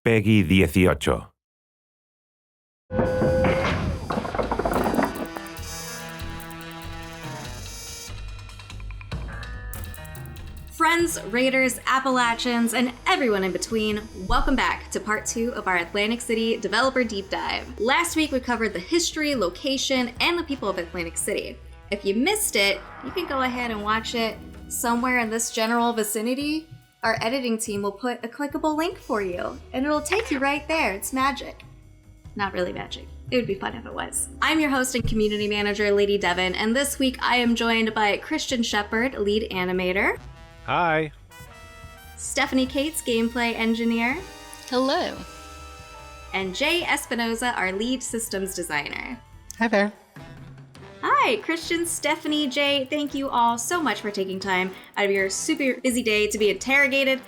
Peggy 18. Friends, Raiders, Appalachians, and everyone in between, welcome back to part 2 of our Atlantic City Developer Deep Dive. Last week we covered the history, location, and the people of Atlantic City. If you missed it, you can go ahead and watch it somewhere in this general vicinity. Our editing team will put a clickable link for you, and it'll take you right there. It's magic. Not really magic. It would be fun if it was. I'm your host and community manager, Lady Devann, and this week I am joined by Christian Sheppard, lead animator. Hi. Stephanie Cates, gameplay engineer. Hello. And Jay Espinosa, our lead systems designer. Hi there. Hi, Christian, Stephanie, Jay, thank you all so much for taking time out of your super busy day to be interviewed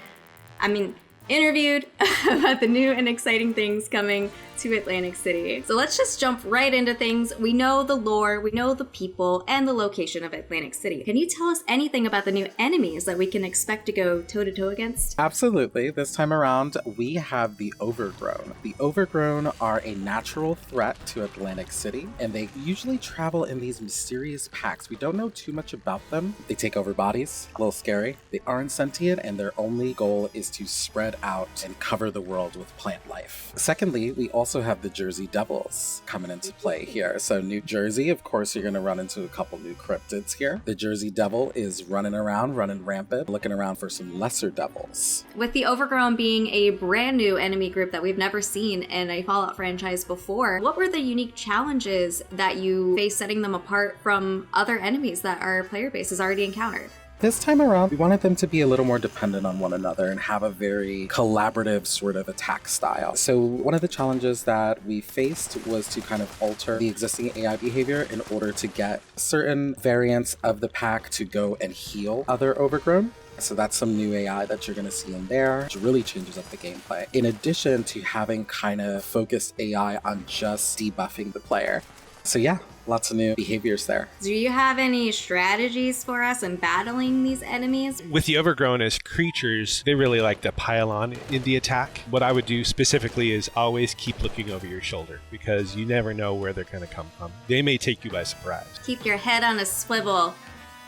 about the new and exciting things coming to Atlantic City. So let's just jump right into things. We know the lore, we know the people, and the location of Atlantic City. Can you tell us anything about the new enemies that we can expect to go toe-to-toe against? Absolutely. This time around, we have the Overgrown. The Overgrown are a natural threat to Atlantic City, and they usually travel in these mysterious packs. We don't know too much about them. They take over bodies, a little scary. They aren't sentient, and their only goal is to spread out and cover the world with plant life. Secondly, we also have the Jersey Devils coming into play here. So New Jersey, of course, you're going to run into a couple new cryptids here. The Jersey Devil is running rampant, looking around for some lesser devils. With the Overgrown being a brand new enemy group that we've never seen in a Fallout franchise before, what were the unique challenges that you faced setting them apart from other enemies that our player base has already encountered? This time around, we wanted them to be a little more dependent on one another and have a very collaborative sort of attack style. So one of the challenges that we faced was to kind of alter the existing AI behavior in order to get certain variants of the pack to go and heal other Overgrown. So that's some new AI that you're going to see in there, which really changes up the gameplay. In addition to having kind of focused AI on just debuffing the player. So yeah, lots of new behaviors there. Do you have any strategies for us in battling these enemies? With the Overgrown as creatures, they really like to pile on in the attack. What I would do specifically is always keep looking over your shoulder because you never know where they're going to come from. They may take you by surprise. Keep your head on a swivel.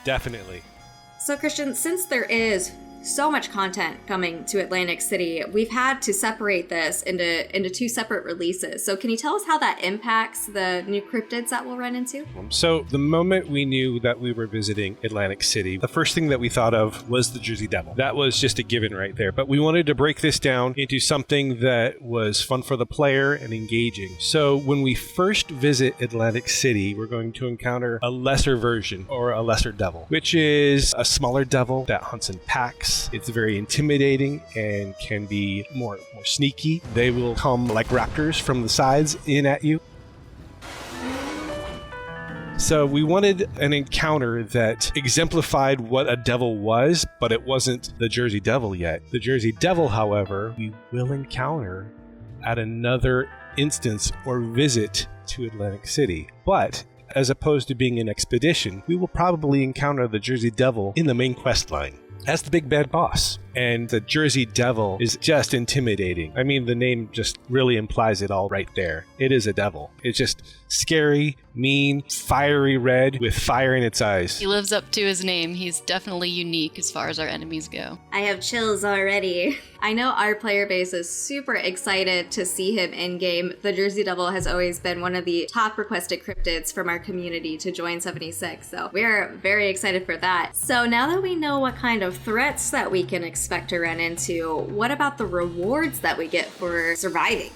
Definitely. So Christian, since there is so much content coming to Atlantic City, we've had to separate this into 2 separate releases. So can you tell us how that impacts the new cryptids that we'll run into? So the moment we knew that we were visiting Atlantic City, the first thing that we thought of was the Jersey Devil. That was just a given right there. But we wanted to break this down into something that was fun for the player and engaging. So when we first visit Atlantic City, we're going to encounter a lesser version or a lesser devil, which is a smaller devil that hunts in packs. It's very intimidating and can be more sneaky. They will come like raptors from the sides in at you. So we wanted an encounter that exemplified what a devil was, but it wasn't the Jersey Devil yet. The Jersey Devil, however, we will encounter at another instance or visit to Atlantic City. But as opposed to being an expedition, we will probably encounter the Jersey Devil in the main quest line as the big bad boss. And the Jersey Devil is just intimidating. I mean, the name just really implies it all right there. It is a devil. It's just scary, mean, fiery red with fire in its eyes. He lives up to his name. He's definitely unique as far as our enemies go. I have chills already. I know our player base is super excited to see him in-game. The Jersey Devil has always been one of the top requested cryptids from our community to join 76, so we're very excited for that. So now that we know what kind of threats that we can expect to run into, what about the rewards that we get for surviving?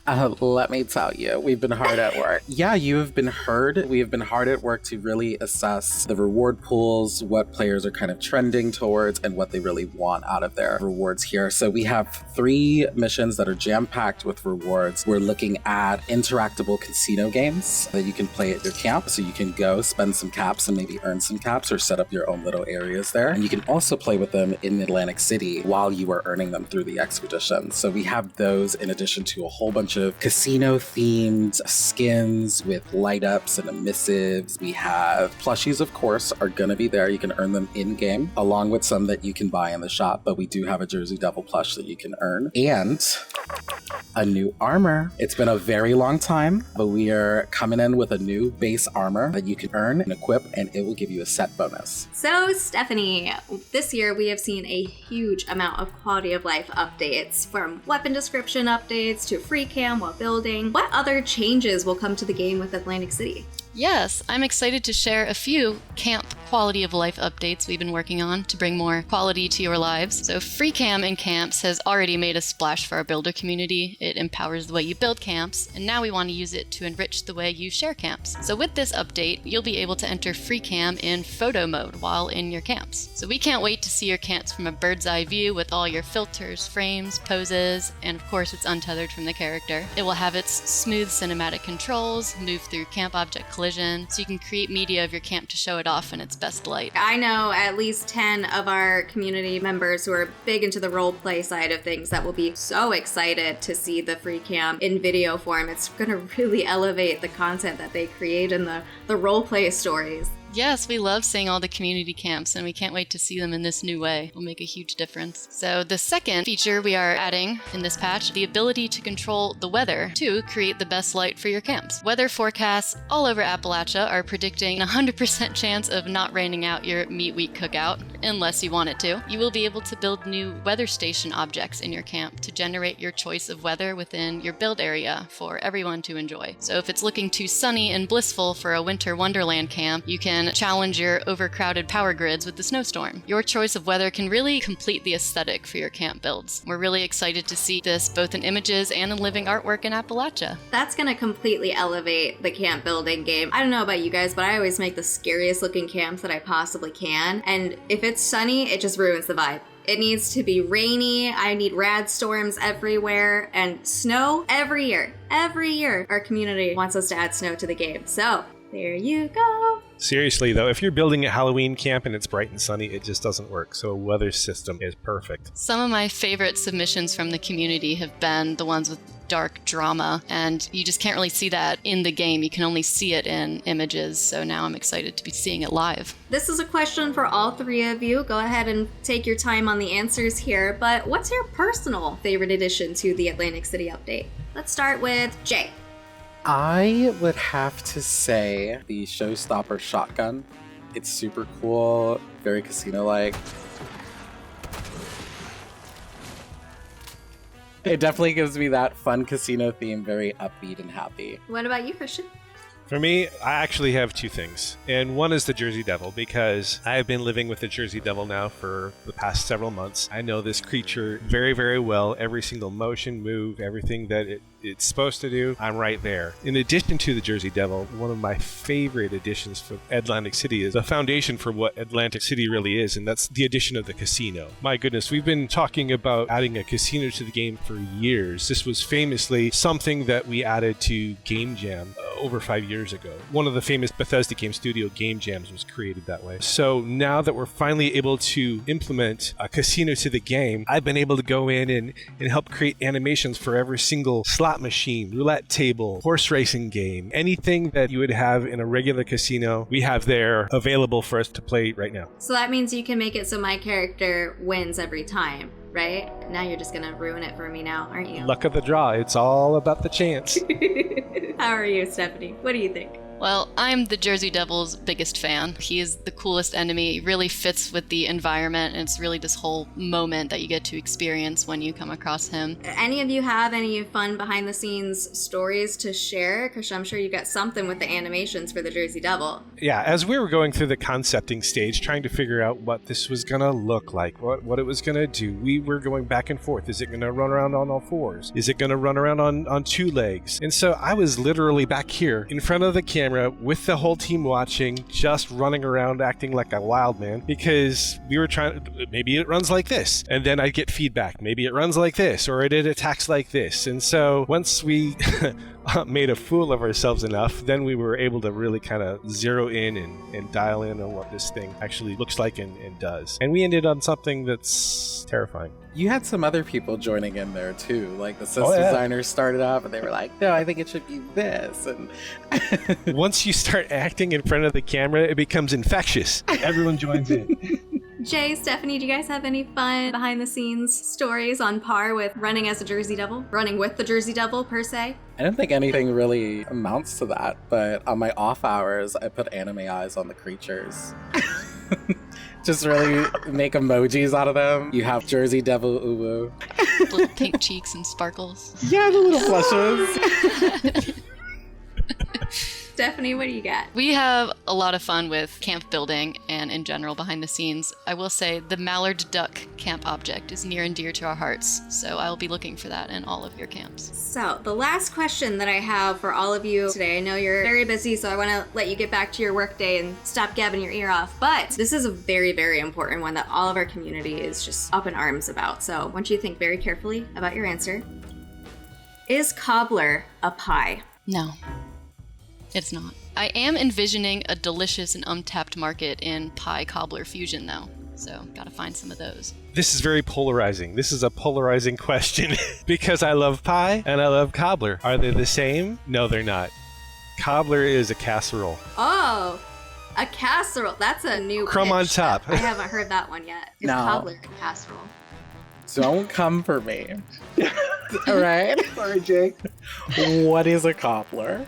Let me tell you, we've been hard at work. Yeah, you have been heard. We have been hard at work to really assess the reward pools, what players are kind of trending towards, and what they really want out of their rewards here. So we have 3 missions that are jam-packed with rewards. We're looking at interactable casino games that you can play at your camp. So you can go spend some caps and maybe earn some caps or set up your own little areas there. And you can also play with them in Atlantic City while you are earning them through the expedition. So we have those in addition to a whole bunch of casino-themed skins with light-ups and emissives. We have plushies, of course, are going to be there. You can earn them in-game, along with some that you can buy in the shop, but we do have a Jersey Devil plush that you can earn. And a new armor. It's been a very long time, but we are coming in with a new base armor that you can earn and equip, and it will give you a set bonus. So, Stephanie, this year we have seen a huge amount of quality of life updates, from weapon description updates to free cam while building. What other changes will come to the game with Atlantic City? Yes, I'm excited to share a few camp quality of life updates we've been working on to bring more quality to your lives. So free cam in camps has already made a splash for our builder community. It empowers the way you build camps, and now we want to use it to enrich the way you share camps. So with this update, you'll be able to enter free cam in photo mode while in your camps. So we can't wait to see your camps from a bird's eye view with all your filters, frames, poses, and of course it's untethered from the character. It will have its smooth cinematic controls, move through camp object collision, so you can create media of your camp to show it off in its best light. I know at least 10 of our community members who are big into the role play side of things that will be so excited to see the free cam in video form. It's going to really elevate the content that they create in the role play stories. Yes, we love seeing all the community camps, and we can't wait to see them in this new way. It'll make a huge difference. So the second feature we are adding in this patch, the ability to control the weather to create the best light for your camps. Weather forecasts all over Appalachia are predicting a 100% chance of not raining out your meat week cookout, unless you want it to. You will be able to build new weather station objects in your camp to generate your choice of weather within your build area for everyone to enjoy. So if it's looking too sunny and blissful for a winter wonderland camp, you can challenge your overcrowded power grids with the snowstorm. Your choice of weather can really complete the aesthetic for your camp builds. We're really excited to see this both in images and in living artwork in Appalachia. That's going to completely elevate the camp building game. I don't know about you guys, but I always make the scariest looking camps that I possibly can. And if it's sunny, it just ruins the vibe. It needs to be rainy. I need rad storms everywhere and snow every year. Every year, our community wants us to add snow to the game. So there you go. Seriously, though, if you're building a Halloween camp and it's bright and sunny, it just doesn't work. So a weather system is perfect. Some of my favorite submissions from the community have been the ones with dark drama, and you just can't really see that in the game. You can only see it in images, so now I'm excited to be seeing it live. This is a question for all three of you. Go ahead and take your time on the answers here, but what's your personal favorite addition to the Atlantic City update? Let's start with Jay. I would have to say the Showstopper shotgun. It's super cool, very casino-like. It definitely gives me that fun casino theme, very upbeat and happy. What about you, Christian? For me, I actually have two things. And one is the Jersey Devil, because I have been living with the Jersey Devil now for the past several months. I know this creature very, very well. Every single motion, move, everything that it's supposed to do, I'm right there. In addition to the Jersey Devil, one of my favorite additions for Atlantic City is the foundation for what Atlantic City really is, and that's the addition of the casino. My goodness, we've been talking about adding a casino to the game for years. This was famously something that we added to Game Jam over 5 years ago. One of the famous Bethesda game studio game jams was created that way. So now that we're finally able to implement a casino to the game, I've been able to go in and help create animations for every single slot machine, roulette table, horse racing game, anything that you would have in a regular casino, we have there available for us to play right now. So that means you can make it so my character wins every time, right? Now you're just gonna ruin it for me now, aren't you? Luck of the draw. It's all about the chance. How are you, Stephanie? What do you think? Well, I'm the Jersey Devil's biggest fan. He is the coolest enemy. He really fits with the environment, and it's really this whole moment that you get to experience when you come across him. Any of you have any fun behind-the-scenes stories to share? Because I'm sure you got something with the animations for the Jersey Devil. Yeah, as we were going through the concepting stage, trying to figure out what this was going to look like, what it was going to do, we were going back and forth. Is it going to run around on all fours? Is it going to run around on two legs? And so I was literally back here in front of the camera with the whole team watching, just running around acting like a wild man, because we were trying to, maybe it runs like this, and then I'd get feedback, maybe it runs like this, or it attacks like this. And so once we made a fool of ourselves enough, then we were able to really kind of zero in and dial in on what this thing actually looks like and does. And we ended on something that's terrifying. You had some other people joining in there too, like the designers started off and they were like, no, I think it should be this. And once you start acting in front of the camera, it becomes infectious. Everyone joins in. Jay, Stephanie, do you guys have any fun behind the scenes stories on par with running as a Jersey Devil? Running with the Jersey Devil, per se? I don't think anything really amounts to that, but on my off hours, I put anime eyes on the creatures. Just really make emojis out of them. You have Jersey Devil Uwu. Little pink cheeks and sparkles. Yeah, the little flushes. Stephanie, what do you got? We have a lot of fun with camp building and in general behind the scenes. I will say the mallard duck camp object is near and dear to our hearts, so I'll be looking for that in all of your camps. So, the last question that I have for all of you today, I know you're very busy, so I want to let you get back to your workday and stop gabbing your ear off, but this is a very, very important one that all of our community is just up in arms about, so I want you to think very carefully about your answer. Is cobbler a pie? No. It's not. I am envisioning a delicious and untapped market in pie cobbler fusion, though. So, gotta find some of those. This is very polarizing. This is a polarizing question because I love pie and I love cobbler. Are they the same? No, they're not. Cobbler is a casserole. Oh, a casserole. That's a new Crumb on pitch. top. I haven't heard that one yet. Is No. cobbler a casserole? Don't come for me. All right? Sorry, Jake. What is a cobbler?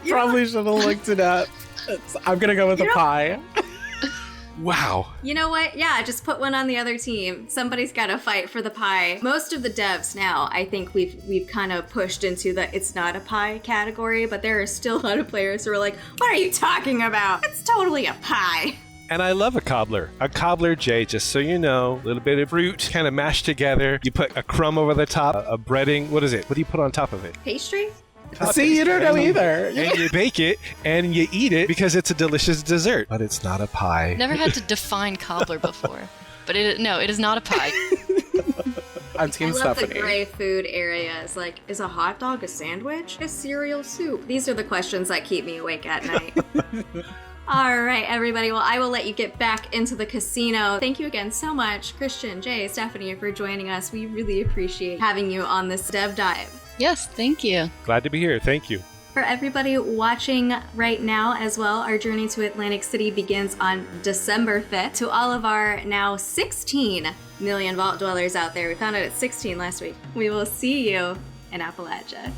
Probably should have looked it up. I'm going to go with a pie. Wow. You know what? Yeah, just put one on the other team. Somebody's got to fight for the pie. Most of the devs now, I think we've kind of pushed into the it's not a pie category, but there are still a lot of players who are like, what are you talking about? It's totally a pie. And I love a cobbler. A cobbler, Jay, just so you know, a little bit of fruit kind of mashed together. You put a crumb over the top, a breading. What is it? What do you put on top of it? Pastry? See, you don't know either. And you bake it and you eat it because it's a delicious dessert. But it's not a pie. Never had to define cobbler before. But it is not a pie. I'm Team I love Stephanie. the gray food areas. Like, is a hot dog a sandwich? Is cereal soup? These are the questions that keep me awake at night. All right, everybody. Well, I will let you get back into the casino. Thank you again so much, Christian, Jay, Stephanie, for joining us. We really appreciate having you on this dev dive. Yes, thank you. Glad to be here. Thank you. For everybody watching right now as well, our journey to Atlantic City begins on December 5th. To all of our now 16 million vault dwellers out there, we found out it's 16 last week. We will see you in Appalachia.